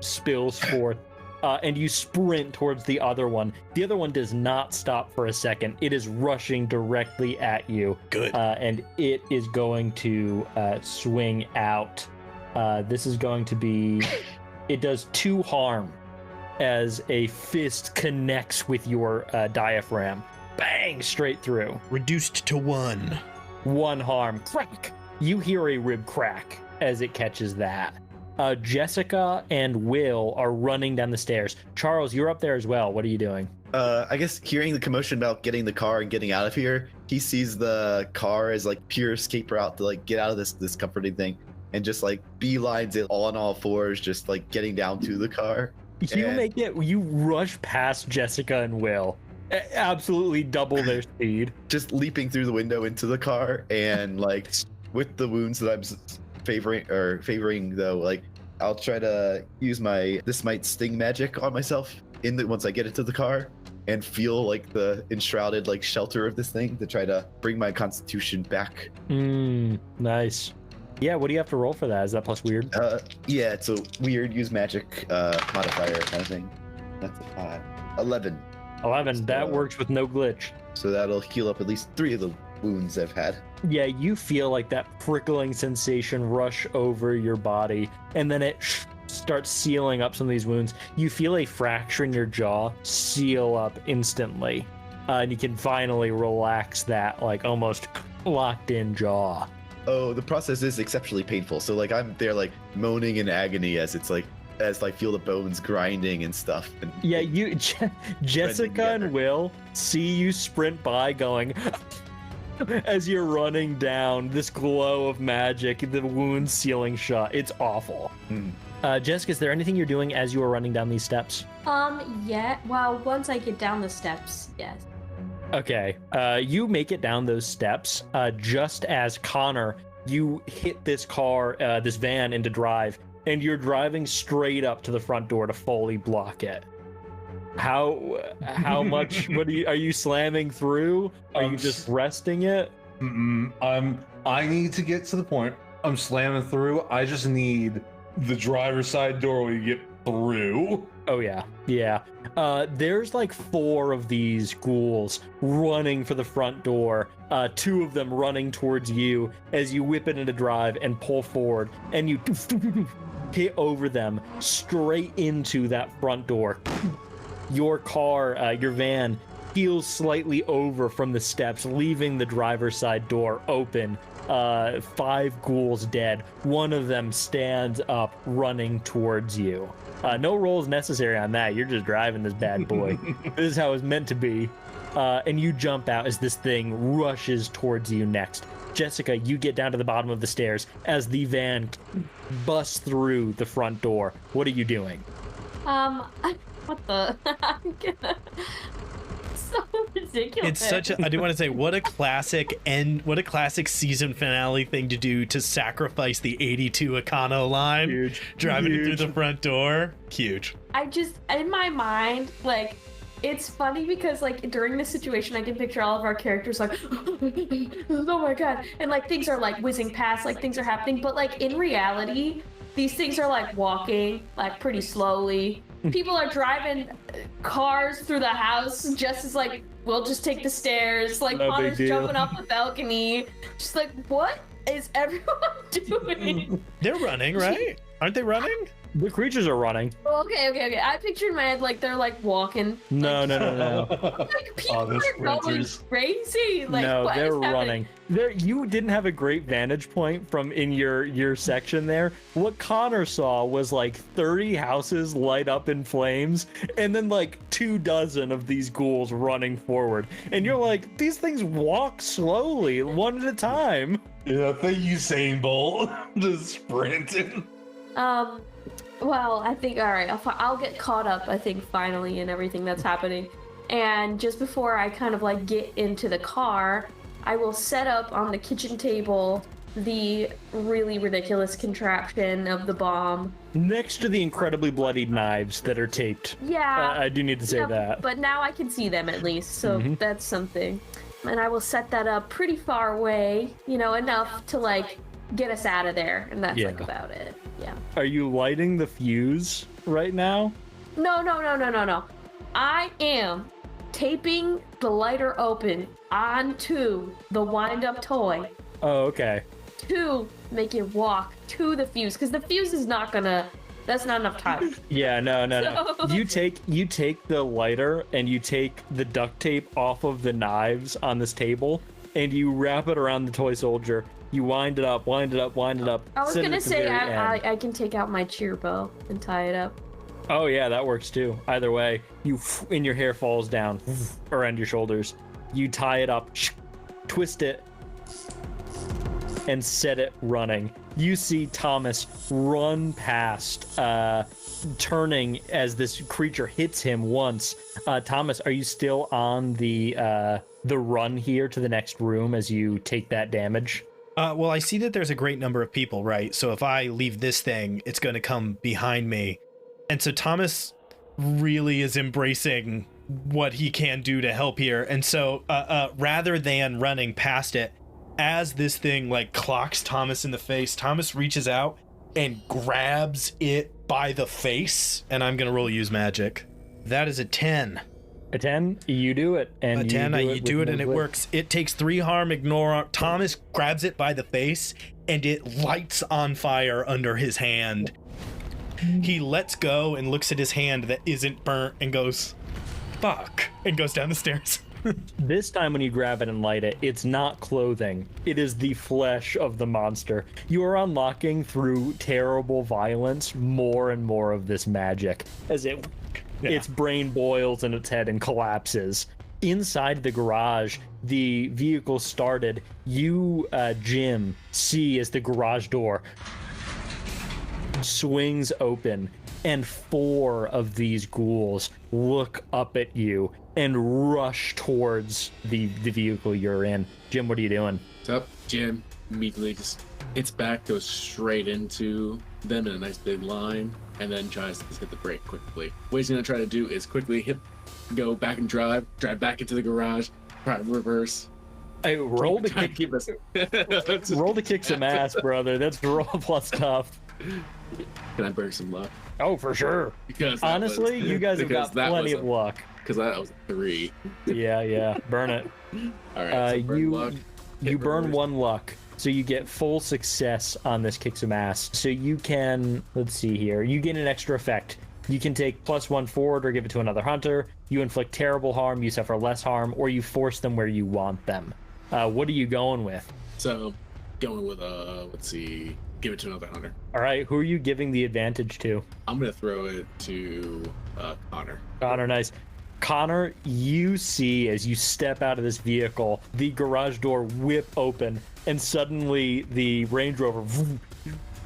spills forth, and you sprint towards the other one. The other one does not stop for a second. It is rushing directly at you. Good. And it is going to swing out. This is going to be... It does 2 harm as a fist connects with your diaphragm. Bang! Straight through. Reduced to 1. 1 harm. Crack! You hear a rib crack as it catches that. Jessica and Will are running down the stairs. Charles, you're up there as well. What are you doing? I guess hearing the commotion about getting the car and getting out of here, he sees the car as like pure escape route to like get out of this comforting thing, and just like beelines it all on all fours, just like getting down to the car. You rush past Jessica and Will. Absolutely double their speed. Just leaping through the window into the car, and like with the wounds that I'm favoring though, like I'll try to use this might sting magic on myself once I get into the car and feel like the enshrouded like shelter of this thing to try to bring my constitution back. Nice. Yeah, what do you have to roll for that? Is that plus weird? Yeah, it's a weird use magic modifier kind of thing. That's a 5. 11. 11. That works with no glitch. So that'll heal up at least 3 of the wounds I've had. Yeah, you feel like that prickling sensation rush over your body, and then it starts sealing up some of these wounds. You feel a fracture in your jaw seal up instantly, and you can finally relax that like almost locked in jaw. Oh, the process is exceptionally painful. So like I'm there like moaning in agony as I feel the bones grinding and stuff. And yeah, Jessica and Will see you sprint by going as you're running down, this glow of magic, the wound sealing shut. It's awful. Jessica, is there anything you're doing as you are running down these steps? Yeah. Well, once I get down the steps, yes. Okay. You make it down those steps. Just as Connor, you hit this car, this van into drive, and you're driving straight up to the front door to fully block it. How much? Are you slamming through? Are you just resting it? I need to get to the point. I'm slamming through. I just need the driver's side door where you get through. Oh yeah. There's like 4 of these ghouls running for the front door. 2 of them running towards you as you whip it into drive and pull forward, and you hit over them straight into that front door. Your car, your van, heels slightly over from the steps, leaving the driver's side door open. 5 ghouls dead. 1 of them stands up, running towards you. No rolls necessary on that. You're just driving this bad boy. This is how it's meant to be. And you jump out as this thing rushes towards you next. Jessica, you get down to the bottom of the stairs as the van busts through the front door. What are you doing? What the? I'm gonna... So ridiculous. It's such a, I do want to say, what a classic season finale thing to do, to sacrifice the 82 Econo line. Huge. Driving it through the front door. Huge. In my mind, like, it's funny because, like, during this situation, I can picture all of our characters like, oh my god, and like things are like whizzing past, like things are happening, but like in reality, these things are like walking like pretty slowly. People are driving cars through the house just as like, we'll just take the stairs. Like No big Connor's deal. jumping off the balcony. Just like, what is everyone doing? They're running, right? Aren't they running? The creatures are running. Okay. I pictured in my head like they're like walking. No. Like people the are going sprinters. crazy. Like No, what they're is happening? running. You didn't have a great vantage point from in your section there. What Connor saw was like 30 houses light up in flames, and then like 24 of these ghouls running forward. And you're like, these things walk slowly, one at a time. Yeah, thank you, Usain Bolt. Just sprinting. Well, I think, all right, I'll get caught up, I think, finally, in everything that's happening. And just before I kind of like get into the car, I will set up on the kitchen table the really ridiculous contraption of the bomb. Next to the incredibly bloodied knives that are taped. Yeah. I do need to say Yeah, that. But now I can see them at least, so that's something. And I will set that up pretty far away, enough to like get us out of there. And that's like Yeah. about it. Yeah. Are you lighting the fuse right now? No. I am taping the lighter open onto the wind-up toy Oh, okay. to make it walk to the fuse, because the fuse is not gonna. That's not enough time. Yeah, no. So- You take the lighter and you take the duct tape off of the knives on this table and you wrap it around the toy soldier. You wind it up. I was send it gonna at the say very end. I can take out my cheer bow and tie it up. Oh yeah, that works too. Either way, and your hair falls down around your shoulders. You tie it up, twist it, and set it running. You see Thomas run past, turning as this creature hits him once. Thomas, are you still on the run here to the next room as you take that damage? Well, I see that there's a great number of people, right? So if I leave this thing, it's going to come behind me. And so Thomas really is embracing what he can do to help here. And so rather than running past it, as this thing like clocks Thomas in the face, Thomas reaches out and grabs it by the face. And I'm going to roll use magic. That is a 10. A 10, you do it. And A 10, you do it and it with- works. It takes 3 harm, ignore. Thomas grabs it by the face and it lights on fire under his hand. He lets go and looks at his hand that isn't burnt and goes, fuck, and goes down the stairs. This time when you grab it and light it, it's not clothing. It is the flesh of the monster. You are unlocking through terrible violence more and more of this magic as its brain boils in its head and collapses. Inside the garage, the vehicle started. You, Jim, see as the garage door swings open and 4 of these ghouls look up at you and rush towards the vehicle you're in. Jim, what are you doing? What's up? Jim immediately just its back goes straight into them in a nice big line, and then tries to just hit the brake quickly. What he's gonna try to do is quickly go back and drive back into the garage, try to reverse. Hey, roll to Try to kick, keep us. roll to kick some ass, brother. That's roll plus tough. Can I burn some luck? Oh, for sure. Because that Honestly, was- you guys have because got that plenty was of luck. Because that was a 3. Yeah, burn it. All right, so burn luck. You hit burn reverse. 1 luck, so you get full success on this kick some ass. So you can, let's see here, you get an extra effect. You can take +1 forward or give it to another hunter. You inflict terrible harm, you suffer less harm, or you force them where you want them. What are you going with? So going with let's see, give it to another hunter. All right, who are you giving the advantage to? I'm gonna throw it to Connor. Connor, nice. Connor, you see as you step out of this vehicle, the garage door whip open, and suddenly the Range Rover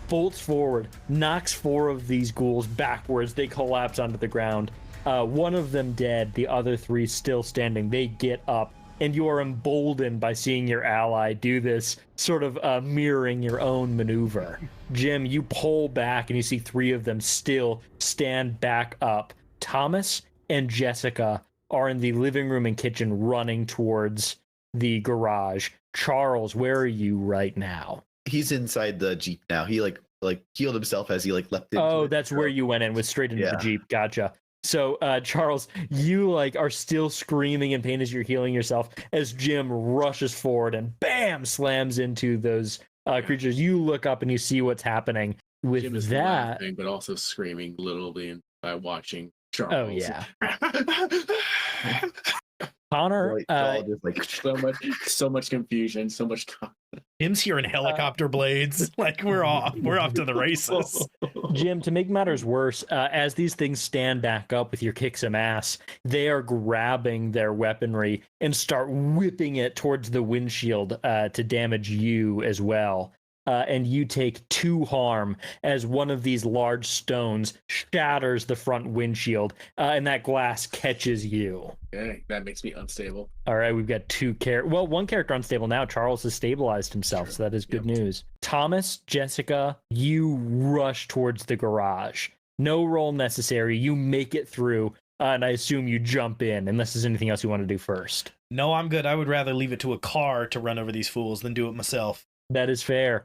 bolts forward, knocks 4 of these ghouls backwards. They collapse onto the ground. One of them dead, the other 3 still standing. They get up, and you are emboldened by seeing your ally do this, sort of mirroring your own maneuver. Jim, you pull back, and you see 3 of them still stand back up. Thomas and Jessica are in the living room and kitchen running towards the garage. Charles, where are you right now? He's inside the Jeep now. He like like healed himself as he like leapt into Oh, it. that's where you went in, was straight into the Yeah. Jeep. Gotcha. So, Charles, you like are still screaming in pain as you're healing yourself as Jim rushes forward and bam slams into those creatures. You look up and you see what's happening with Jim is that. laughing, but also screaming literally by watching Charles. Oh yeah, Connor. Like, all just like so much confusion, so much. Jim's hearing helicopter blades. Like we're off to the races. Jim, to make matters worse, as these things stand back up with your kick some ass, they are grabbing their weaponry and start whipping it towards the windshield to damage you as well. And you take 2 harm as one of these large stones shatters the front windshield, and that glass catches you. Okay, that makes me unstable. All right, we've got 2 well, 1 character unstable now. Charles has stabilized himself, True. so that is good news. Thomas, Jessica, you rush towards the garage. No roll necessary. You make it through, and I assume you jump in, unless there's anything else you want to do first. No, I'm good. I would rather leave it to a car to run over these fools than do it myself. That is fair.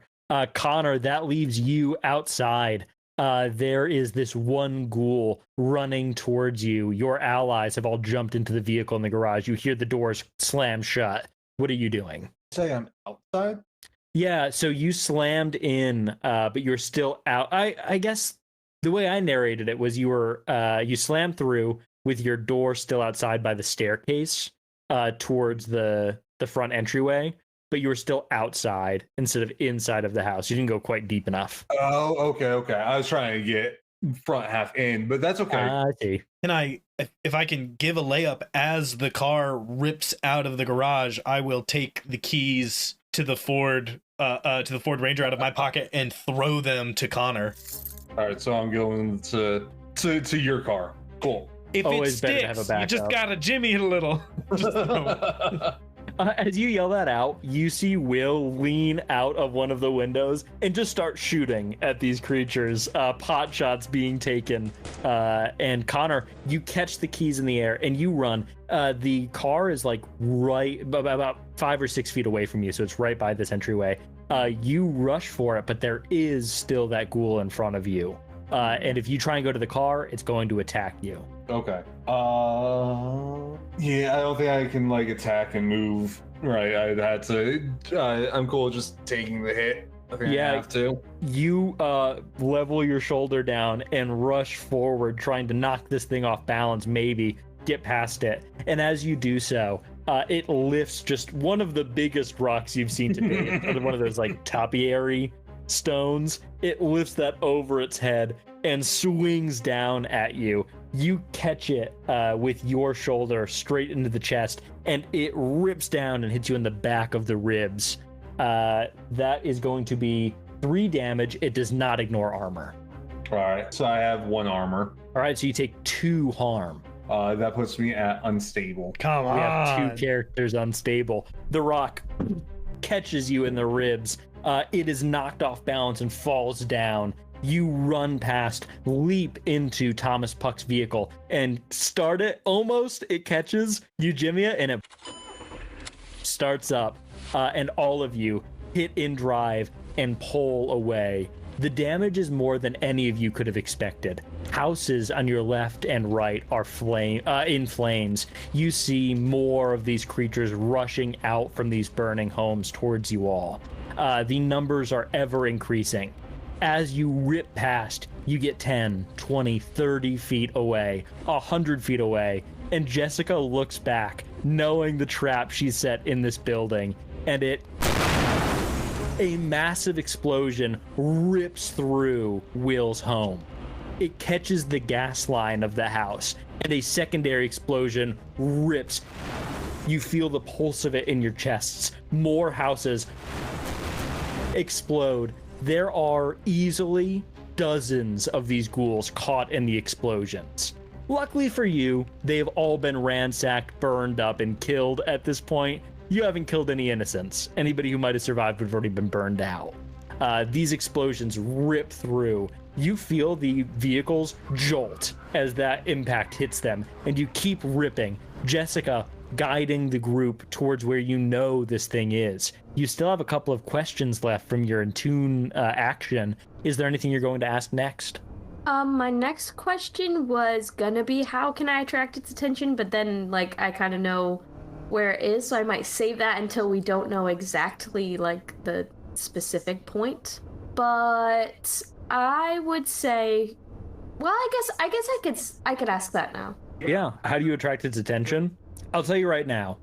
Connor, that leaves you outside. There is this one ghoul running towards you. Your allies have all jumped into the vehicle in the garage. You hear the doors slam shut. What are you doing? Say I'm outside? Yeah, so you slammed in, but you're still out. I guess the way I narrated it was you were you slammed through with your door still outside by the staircase towards the front entryway, but you were still outside instead of inside of the house. You didn't go quite deep enough. Oh, okay. I was trying to get front half in, but that's okay. I see. Can I, if I can give a layup as the car rips out of the garage, I will take the keys to the Ford Ranger out of my pocket and throw them to Connor. All right, so I'm going to your car. Cool. If Always it better to have sticks, a you just backup. gotta jimmy it a little. Just throw it. As you yell that out, you see Will lean out of one of the windows and just start shooting at these creatures, pot shots being taken. And Connor, you catch the keys in the air and you run. The car is like right about 5 or 6 feet away from you, so it's right by this entryway. You rush for it, but there is still that ghoul in front of you. And if you try and go to the car, it's going to attack you. Okay. Yeah, I don't think I can like attack and move. Right, I'd had to. I'm cool just taking the hit. I think I have to. You level your shoulder down and rush forward, trying to knock this thing off balance, maybe get past it. And as you do so, it lifts just one of the biggest rocks you've seen to date. One of those like topiary stones. It lifts that over its head and swings down at you. You catch it with your shoulder straight into the chest, and it rips down and hits you in the back of the ribs. That is going to be 3 damage. It does not ignore armor. All right, so I have 1 armor. All right, so you take 2 harm. That puts me at unstable. Come on. We have 2 characters unstable. The rock catches you in the ribs. It is knocked off balance and falls down. You run past, leap into Thomas Puck's vehicle, and start it. Almost, it catches you, Jimmy, and it starts up. And all of you hit in drive and pull away. The damage is more than any of you could have expected. Houses on your left and right are in flames. You see more of these creatures rushing out from these burning homes towards you all. The numbers are ever increasing. As you rip past, you get 10, 20, 30 feet away, 100 feet away, and Jessica looks back, knowing the trap she set in this building, and a massive explosion rips through Will's home. It catches the gas line of the house, and a secondary explosion rips. You feel the pulse of it in your chests. More houses explode. There are easily dozens of these ghouls caught in the explosions. Luckily for you, they've all been ransacked, burned up, and killed at this point. You haven't killed any innocents. Anybody who might have survived would have already been burned out. These explosions rip through. You feel the vehicles jolt as that impact hits them, and you keep ripping. Jessica guiding the group towards where you know this thing is. You still have a couple of questions left from your Intune action. Is there anything you're going to ask next? My next question was gonna be how can I attract its attention, but then like I kind of know where it is, so I might save that until we don't know exactly like the specific point. But I would say, well, I guess I could ask that now. Yeah. How do you attract its attention? I'll tell you right now.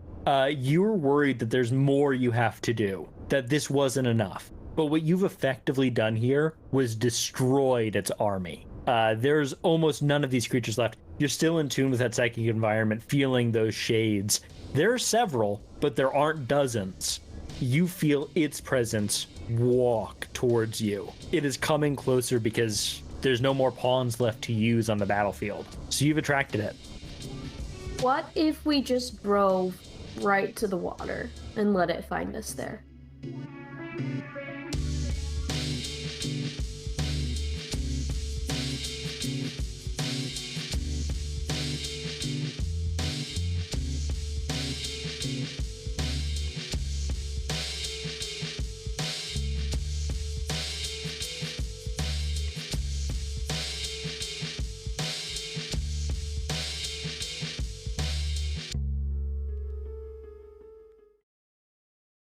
You're worried that there's more you have to do, that this wasn't enough. But what you've effectively done here was destroyed its army. There's almost none of these creatures left. You're still in tune with that psychic environment, feeling those shades. There are several, but there aren't dozens. You feel its presence walk towards you. It is coming closer because there's no more pawns left to use on the battlefield. So you've attracted it. What if we just drove right to the water and let it find us there?